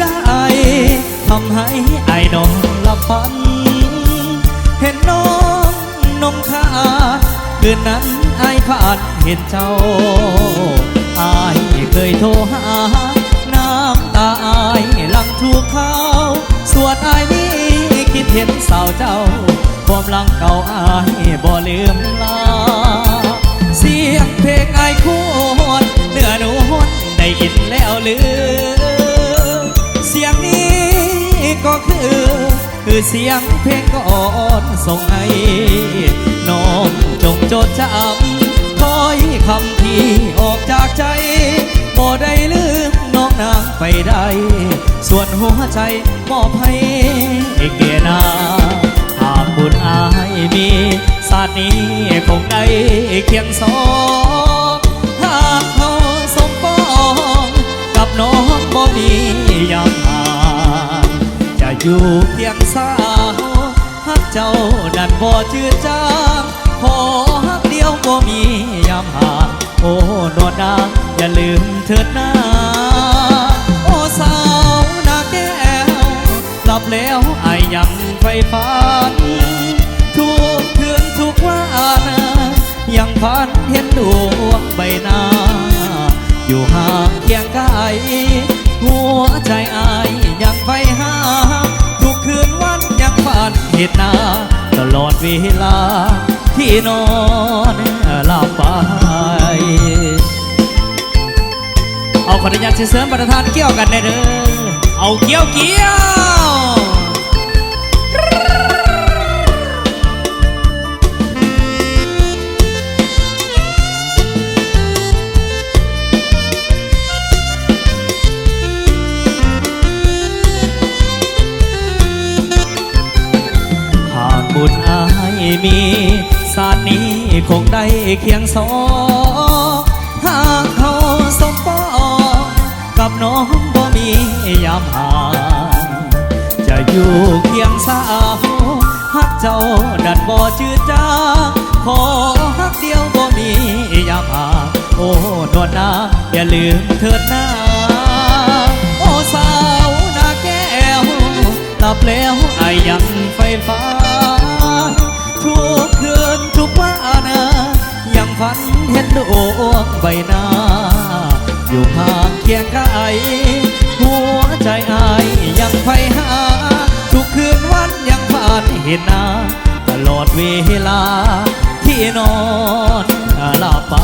ได้ทำให้ไอ้น้องหลับฝันเห็นน้องนงคาคืนนั้นไอ้ผ่านเห็นเจ้าไอ้เคยโทรหาน้ำตาไอ้หลังถูกเขาส่วนไอ้นี้คิดเห็นสาวเจ้าความหลังเก่าไอ้บ่ลืมลาเสียงเพลงไอ้คู่เนื้อหนูได้ยินแล้วลืมเสียงนี้ก็คือเสียงเพลงก่อนส่งให้น้องจงจดจำถ้อยคำที่ออกจากใจบ่ได้ลืมน้องนางไปได้ส่วนหัวใจมอบให้เกนาหากบุญอายมีศาสตร์นี้คงได้เคียงสองหากเขาสมปองกับน้องบ่มียามห่างจะอยู่เคียงสาวฮักเจ้าดันบ่จืดจางขอฮักเดียวบ่มียามห่างโอ้นวลนางอย่าลืมเถิดนะโอ้สาวนาแก้วหลับแล้วไอ้ยังไฟฝันทุกคืนทุกวันยังฝันเห็นดวงใบหน้าอยู่ห่างเคียงไกลหัวใจอายยังไฟหาทุกคืนวันยังฝันเห็นหน้าตลอดเวลาที่นอนหลับไปเอาขออนุญาตเสริมประธานเกี่ยวกันได้เด้อเอาเกี่ยวหากบุญอายมีศาสตร์นี้คงได้เคียงสองหากเขาสมปองกับน้องบ่มียามห่างจะอยู่เคียงสาวฮักเจ้าดันบ่จืดจางขอฮักเดียวบ่มียามห่างโอ้นวลนางอย่าลืมเถิดนะโอ้สาวนาแก้วหลับแล้วไอ้ยังไฟฟ้าทุกคืนทุกวันยังฝันเห็นดวงใบหน้าอยู่ห่างเคียงไกลหัวใจอายยังไฟหาทุกคืนวันยังฝันเห็นหน้าตลอดเวลาที่นอนหลับไป